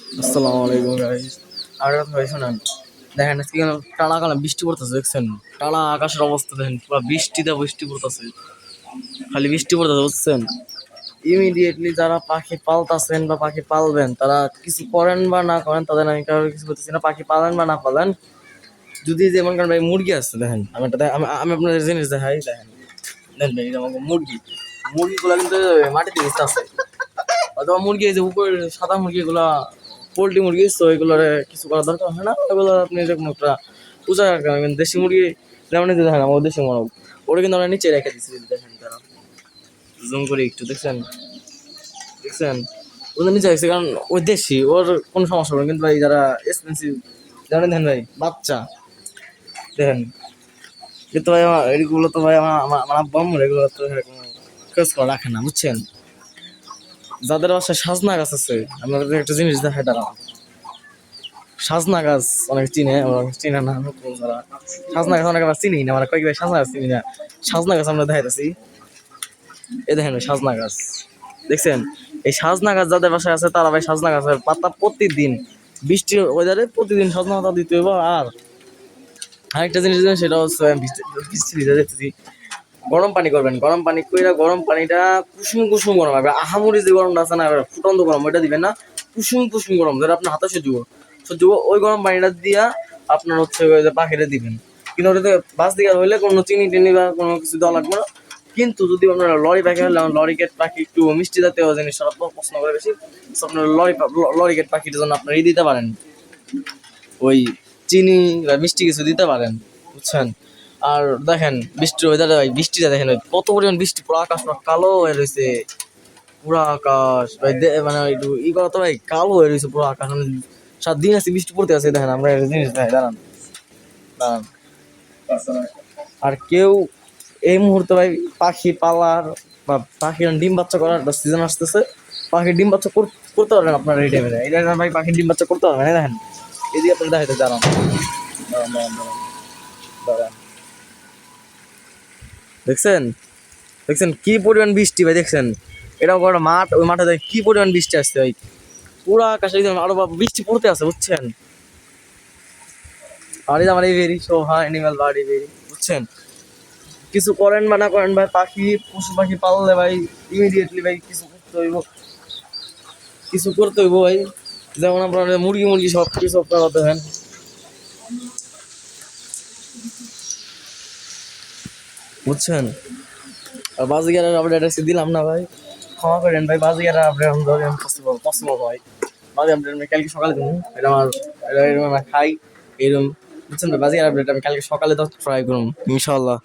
আসসালামু আলাইকুম গাইস। আর একটা ভাই শোনেন, দেখেন আজকে কেন টানা কালা বৃষ্টি পড়তেছে দেখছেন? টানা আকাশের অবস্থা দেখেন, পুরো বৃষ্টিতে বৃষ্টি পড়তেছে, খালি বৃষ্টি পড়তেছে বুঝছেন? ইমিডিয়েটলি যারা পাখি পালতাছেন বা পাখি পালবেন তারা কিছু করেন বা না করেন, তাদের আমি কারোর কিছু বলতেছি না। পাখি পালেন বা না পালেন, যদি যেমন করেন ভাই মুরগি আছে দেখেন, আমি একটা আমি আপনাদের জিনিস দেখাই, দেখেন দেখেন ভাই, এটা আমাকে মুরগিগুলো কিন্তু মাটিতে ভিজতে আছে, অথবা মুরগি এই যে উপরে সাদা মুরগিগুলা পোল্ট্রি মুরগি, তো এগুলোর কিছু করার দরকার হয় না। এগুলো আপনি এরকম একটা পূজা রাখবেন। কিন্তু দেশি মুরগি যেমন এই যে দেখেন আমার দেশি মোরগ, ওটা কিন্তু আমরা নিচে রেখে দিচ্ছি, দেখেন তারা জুম করে একটু দেখছেন, দেখছেন ওদের নিচে রাখছে, কারণ ওই দেশি, ওর কোনো সমস্যা হবে না। কিন্তু ভাই যারা এক্সপেন্সিভ, জানেন দেখেন ভাই বাচ্চা, দেখেন কিন্তু ভাই আমার এগুলো তো ভাই আমার আমার আমার আব্বা আম্মুর এগুলো তো এরকম খোঁজ করে রাখে না বুঝছেন। যাদের বাসায় সাজনা গাছ আছে, আপনাদের একটা জিনিস দেখায় তারা, সাজনা গাছ অনেক চিনে, চিনে না নতুন যারা, সাজনা গাছ অনেক আমরা চিনি না, আমরা কয়েক ভাই সাজনা গাছ চিনি না। সাজনা গাছ আমরা দেখাইতেছি, এই দেখেন সাজনা গাছ, দেখছেন? এই সাজনা গাছ যাদের বাসায় আছে তারা ভাই সাজনা গাছের পাতা প্রতিদিন বৃষ্টির ওয়েদারে প্রতিদিন সজনা পাতা দিতে হইব। আর আরেকটা জিনিস দেবেন, সেটা হচ্ছে বৃষ্টি ভিজে যেতেছি, গরম পানি করবেন। গরম পানি কইরা, গরম পানিটা কুসুম কুসুম গরম হবে, আহামরি যে গরমটা আছে না ফুটন্ত গরম, ওইটা দিবেন না। কুসুম কুসুম গরম, যেটা আপনার হাতে সহ্য ওই গরম পানিটা দিয়া আপনার হচ্ছে ওই যে পাখিটা দিবেন। কিন্তু ওটাতে বাস দিকে হইলে কোনো চিনি টিনি বা কোনো কিছু দেওয়া লাগবে না। কিন্তু যদি আপনার লরি পাখি হলে, লরিকেট পাখি একটু মিষ্টি জাতীয় জিনিস সব পছন্দ করে বেশি, তো আপনার লরিকেট পাখিটার জন্য আপনার দিতে পারেন, ওই চিনি বা মিষ্টি কিছু দিতে পারেন বুঝছেন। আর দেখেন বৃষ্টির ওয়েদারে ভাই, বৃষ্টিটা দেখেন ভাই, কত পরিমাণ বৃষ্টি, পুরো আকাশ পুরো কালো হয়ে রয়েছে, পুরো আকাশ ভাই মানে একটু ই করা তো ভাই, কালো হয়ে রয়েছে পুরো আকাশ, মানে 7 দিন আছে বৃষ্টি পড়তে আছে। দেখেন আমরা একটা জিনিস ভাই, দাঁড়ান দাঁড়ান, আর কেউ এই মুহূর্তে ভাই পাখি পালার বা পাখির ডিম বাচ্চা করার একটা সিজন আসতেছে, পাখির ডিম বাচ্চা করতে পারবেন আপনারা এই টাইমে, এই টাইমে ভাই পাখির ডিম বাচ্চা করতে পারবেন। এই দেখেন এই দিয়ে আপনার দেখাইতে, দাঁড়ান দাঁড়ান দাঁড়ান দাঁড়ান দাঁড়ান, দেখছেন? দেখছেন কি পরিমাণ বৃষ্টি ভাই, দেখছেন? এরকম একটা মাঠ, ওই মাঠে দেখেন কি পরিমাণ বৃষ্টি আসছে ভাই, পুরা আকাশে একদম আরো বৃষ্টি পড়তে আছে বুঝছেন। আর এই যে আমার এই ভেরি সোহা অ্যানিমাল বাড়ি ভেরি, বুঝছেন? কিছু করেন বা না করেন ভাই, পশু পাখি পাললে ভাই ইমিডিয়েটলি ভাই কিছু করতে হইব ভাই। যেমন আপনার মুরগি সব কিছু আপনারা দেখেন, বুঝছেন? আর বাজিগারের আপডেট এসে দিলাম না ভাই, ক্ষমা করেন ভাই। বাজিগারের আপডেট পসিবল হয়, বাজি আপডেট আমি কালকে সকালে দেবো। এটা আমার, এটা এরকম আমরা খাই এরকম, বুঝছেন ভাই? বাজিগার আপডেট আমি কালকে সকালে তো ট্রাই করুন ইনশাল্লাহ।